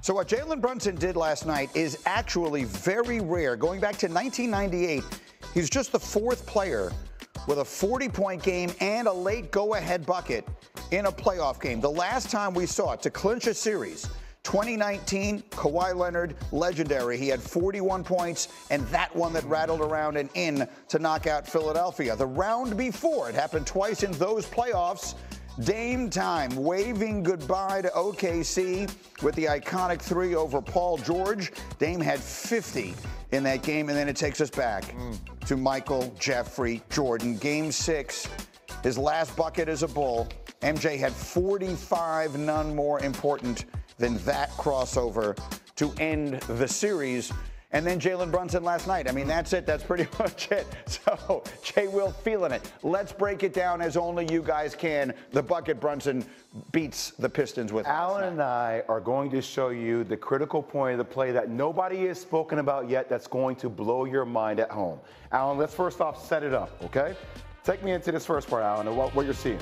So what Jalen Brunson did last night is actually very rare. Going back to 1998, he's just the fourth player with a 40-point game and a late go-ahead bucket in a playoff game. The last time we saw it to clinch a series, 2019, Kawhi Leonard, legendary. He had 41 points, and that one that rattled around and in to knock out Philadelphia. The round before, it happened twice in those playoffs. Dame time, waving goodbye to OKC with the iconic three over Paul George. Dame had 50 in that game, and then it takes us back to Michael Jeffrey Jordan. Game 6, his last bucket as a Bull. MJ had 45, none more important than that crossover to end the series. And then Jalen Brunson last night. I mean, that's it. That's pretty much it. So, Jay Will feeling it. Let's break it down as only you guys can. The bucket Brunson beats the Pistons with. Alan and I are going to show you the critical point of the play that nobody has spoken about yet that's going to blow your mind at home. Alan, let's first off set it up, okay? Take me into this first part, Alan, and what you're seeing.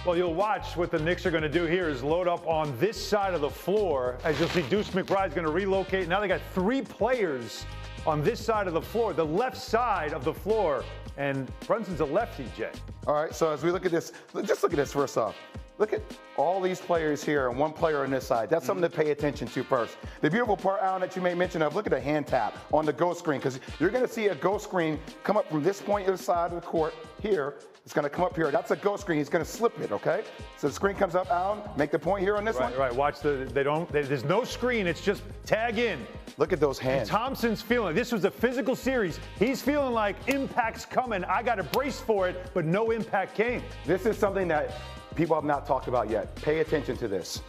Well, you'll watch what the Knicks are going to do here is load up on this side of the floor. As you'll see, Deuce McBride's going to relocate. Now they got 3 players on this side of the floor, the left side of the floor. And Brunson's a lefty, Jay. All right, so as we look at this, just look at this first off. Look at all these players here and one player on this side. That's something to pay attention to first. The beautiful part, Alan, that you made mention of, look at the hand tap on the ghost screen, because you're going to see a ghost screen come up from this point of the side of the court here. It's going to come up here. That's a ghost screen. He's going to slip it, okay? So the screen comes up, Alan. Make the point here on this one. Right, watch there's no screen. It's just tag in. Look at those hands. And Thompson's feeling, this was a physical series. He's feeling like impact's coming. I got to brace for it, but no impact came. This is something that people have not talked about yet. Pay attention to this.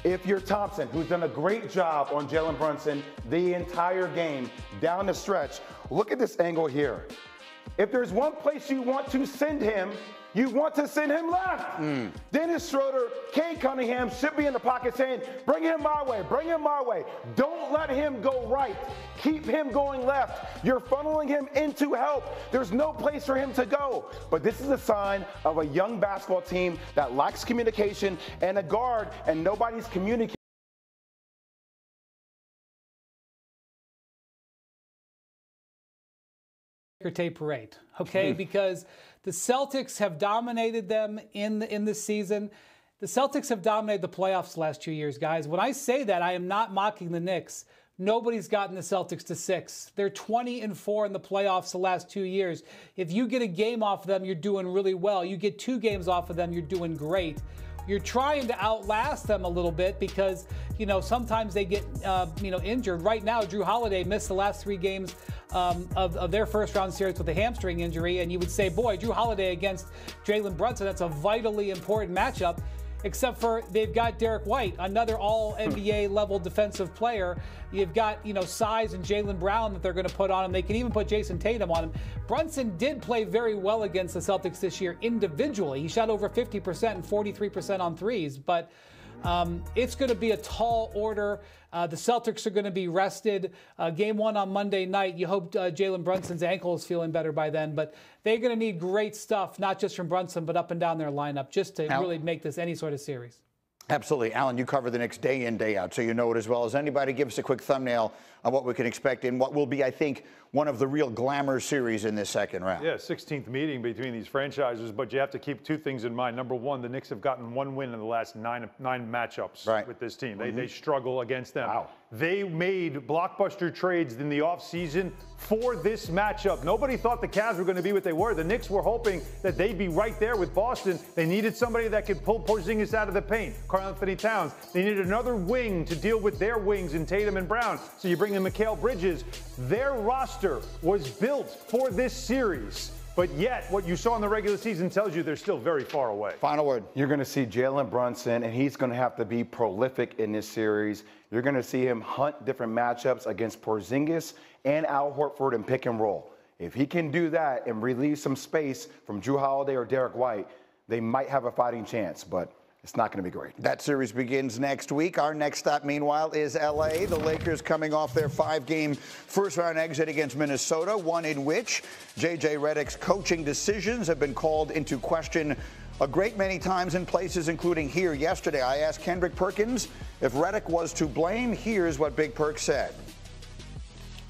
If you're Thompson, who's done a great job on Jalen Brunson the entire game down the stretch, look at this angle here. If there's one place you want to send him, you want to send him left. Dennis Schroeder, Cade Cunningham should be in the pocket saying, bring him my way, bring him my way. Don't let him go right. Keep him going left. You're funneling him into help. There's no place for him to go. But this is a sign of a young basketball team that lacks communication and a guard, and nobody's communicating. Tape parade, okay? Because the Celtics have dominated them in this season. The Celtics have dominated the playoffs the last 2 years, guys. When I say that, I am not mocking the Knicks. Nobody's gotten the Celtics to 6. They're 20-4 in the playoffs the last 2 years. If you get a game off of them, you're doing really well. You get 2 games off of them, you're doing great. You're trying to outlast them a little bit because, sometimes they get, injured. Right now, Jrue Holiday missed the last 3 games of their first-round series with a hamstring injury, and you would say, boy, Jrue Holiday against Jalen Brunson, that's a vitally important matchup, except for they've got Derek White, another all-NBA level defensive player. You've got, size and Jaylen Brown that they're going to put on him. They can even put Jason Tatum on him. Brunson did play very well against the Celtics this year individually. He shot over 50% and 43% on threes, but it's going to be a tall order. The Celtics are going to be rested. Game 1 on Monday night. You hope Jalen Brunson's ankle is feeling better by then. But they're going to need great stuff, not just from Brunson, but up and down their lineup, just to really make this any sort of series. Absolutely. Alan, you cover the Knicks day in, day out, so you know it as well as anybody. Give us a quick thumbnail on what we can expect in what will be, I think, one of the real glamour series in this second round. Yeah, 16th meeting between these franchises, but you have to keep 2 things in mind. Number 1, the Knicks have gotten 1 win in the last 9 matchups with this team. They struggle against them. Wow. They made blockbuster trades in the offseason for this matchup. Nobody thought the Cavs were going to be what they were. The Knicks were hoping that they'd be right there with Boston. They needed somebody that could pull Porzingis out of the paint, Karl-Anthony Towns. They needed another wing to deal with their wings in Tatum and Brown. So you bring in Mikal Bridges. Their roster was built for this series. But yet, what you saw in the regular season tells you they're still very far away. Final word. You're going to see Jalen Brunson, and he's going to have to be prolific in this series. You're going to see him hunt different matchups against Porzingis and Al Horford in pick and roll. If he can do that and relieve some space from Jrue Holiday or Derek White, they might have a fighting chance, but it's not going to be great. That series begins next week. Our next stop, meanwhile, is L.A. The Lakers coming off their 5-game first-round exit against Minnesota, one in which J.J. Redick's coaching decisions have been called into question a great many times and places, including here yesterday. I asked Kendrick Perkins if Redick was to blame. Here's what Big Perk said.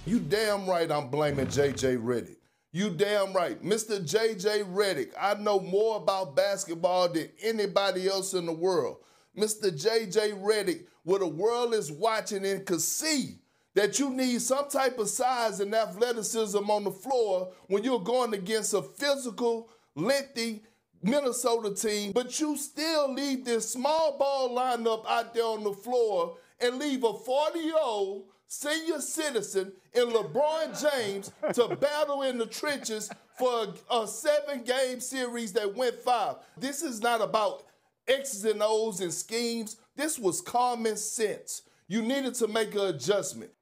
You damn right I'm blaming J.J. Redick. You damn right. Mr. J.J. Redick, I know more about basketball than anybody else in the world. Mr. J.J. Redick, where the world is watching and could see that you need some type of size and athleticism on the floor when you're going against a physical, lengthy Minnesota team, but you still leave this small ball lineup out there on the floor and leave a 40-year-old senior citizen in LeBron James to battle in the trenches for a 7-game series that went 5. This is not about X's and O's and schemes. This was common sense. You needed to make an adjustment.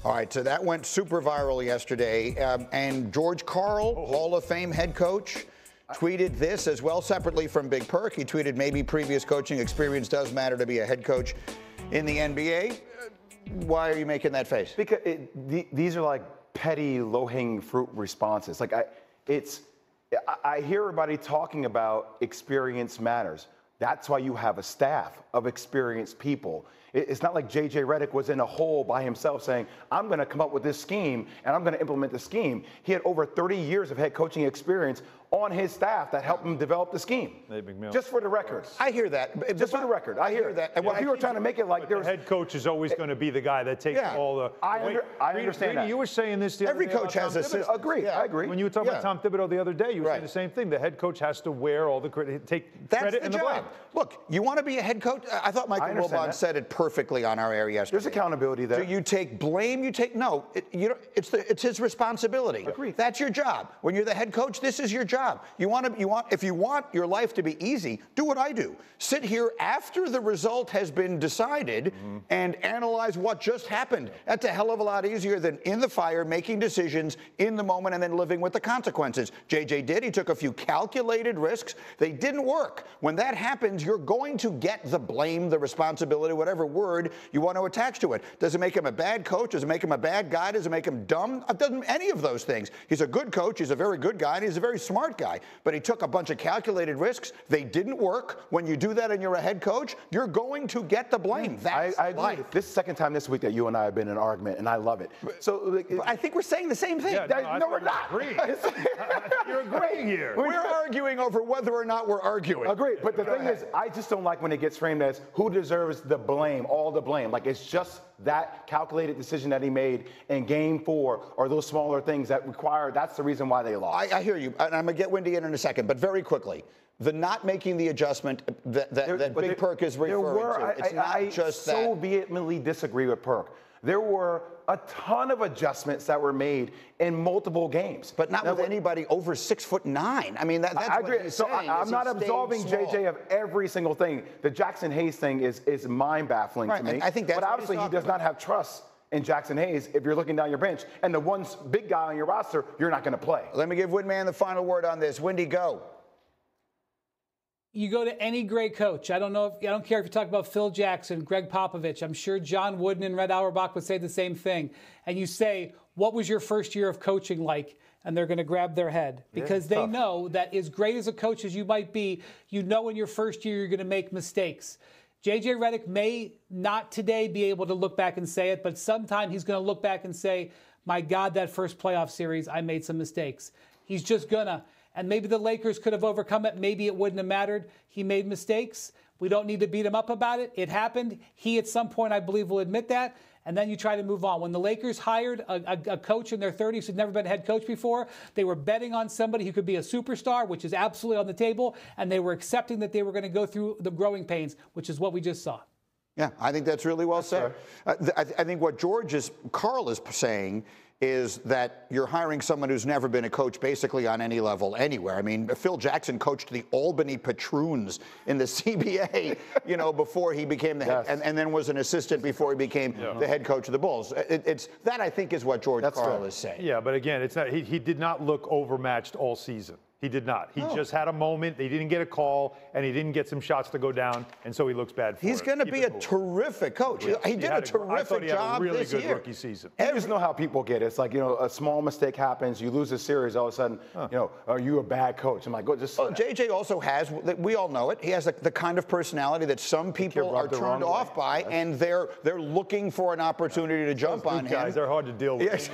All right, so that went super viral yesterday. And George Karl, Hall of Fame head coach, tweeted this as well separately from Big Perk. He tweeted, maybe previous coaching experience does matter to be a head coach in the NBA. Why are you making that face? Because these are like petty, low-hanging fruit responses. Like I hear everybody talking about experience matters. That's why you have a staff of experienced people. It's not like J.J. Redick was in a hole by himself saying, I'm going to come up with this scheme and I'm going to implement the scheme. He had over 30 years of head coaching experience on his staff that helped him develop the scheme. Just for the record. I hear that. Just for the record. I hear that. And when people are trying to make it like there's... The head coach is always going to be the guy that takes all the... I understand that. You were saying this the Every other day. coach has a... Agree. I agree. When you were talking about Tom Thibodeau the other day, you were saying the same thing. The head coach has to wear all the credit, take credit and the blame. Look, you want to be a head coach? I thought Michael Wilbon said it perfectly on our air yesterday. There's accountability there. Do you take blame? You take no. It's his responsibility. Agreed. That's your job. When you're the head coach, this is your job. If you want your life to be easy, do what I do. Sit here after the result has been decided and analyze what just happened. That's a hell of a lot easier than in the fire, making decisions in the moment and then living with the consequences. JJ did. He took a few calculated risks. They didn't work. When that happens, you're going to get the blame, the responsibility, whatever word you want to attach to it. Does it make him a bad coach? Does it make him a bad guy? Does it make him dumb? It doesn't any of those things. He's a good coach. He's a very good guy. And he's a very smart guy. But he took a bunch of calculated risks. They didn't work. When you do that and you're a head coach, you're going to get the blame. That's I agree. life. This is the second time this week that you and I have been in an argument, and I love it. So I think we're saying the same thing. Yeah, no, we're not. You're agreeing here. We're arguing over whether or not we're arguing. Agreed. But the thing is, I just don't like when it gets framed as who deserves the blame, all the blame. Like it's just that calculated decision that he made in Game 4 or those smaller things that require, that's the reason why they lost. I hear you. And I'm going to get Wendy in a second, but very quickly. The not making the adjustment that Big Perk is referring to. It's not just that. I so vehemently disagree with Perk. There were a ton of adjustments that were made in multiple games. But not with anybody over 6'9". I mean, that's I agree. What he's so saying. I'm not absolving JJ of every single thing. The Jackson Hayes thing is mind-baffling to me. I think that's but obviously he does not have trust in Jackson Hayes if you're looking down your bench. And the one big guy on your roster, you're not going to play. Let me give Windman the final word on this. Wendy, go. You go to any great coach. I don't care if you talk about Phil Jackson, Greg Popovich. I'm sure John Wooden and Red Auerbach would say the same thing. And you say, what was your first year of coaching like? And they're going to grab their head because they know that as great as a coach as you might be, you know in your first year you're going to make mistakes. J.J. Redick may not today be able to look back and say it, but sometime he's going to look back and say, my God, that first playoff series, I made some mistakes. He's just going to. And maybe the Lakers could have overcome it. Maybe it wouldn't have mattered. He made mistakes. We don't need to beat him up about it. It happened. He, at some point, I believe, will admit that. And then you try to move on. When the Lakers hired a coach in their 30s who'd never been a head coach before, they were betting on somebody who could be a superstar, which is absolutely on the table. And they were accepting that they were going to go through the growing pains, which is what we just saw. Yeah, I think that's really well said. I think what Karl is saying is that you're hiring someone who's never been a coach basically on any level anywhere. I mean, Phil Jackson coached the Albany Patroons in the CBA, before he became the head, and then was an assistant before he became the head coach of the Bulls. It's that, I think, is what George Karl is saying. Yeah, but again, it's not. He did not look overmatched all season. He did not. He just had a moment. He didn't get a call, and he didn't get some shots to go down, and so he looks bad for it. He's going to be a terrific coach. He did a terrific job really this good year. Rookie season. You just know how people get it. It's like, a small mistake happens, you lose a series, all of a sudden, are you a bad coach? I'm like, go just. JJ also has, we all know it, he has the kind of personality that some people are turned off by, and they're looking for an opportunity to jump on him. Guys, they're hard to deal with.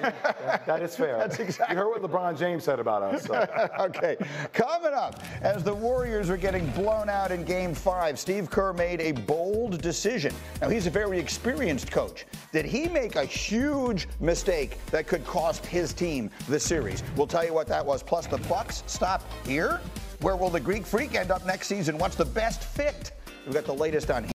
That is fair. That's exactly. You heard what LeBron James said about us. So. Okay, coming up, as the Warriors are getting blown out in Game 5, Steve Kerr made a bold decision. Now, he's a very experienced coach. Did he make a huge mistake that could cost his team the series? We'll tell you what that was. Plus, the Bucks stop here. Where will the Greek Freak end up next season? What's the best fit? We've got the latest on him.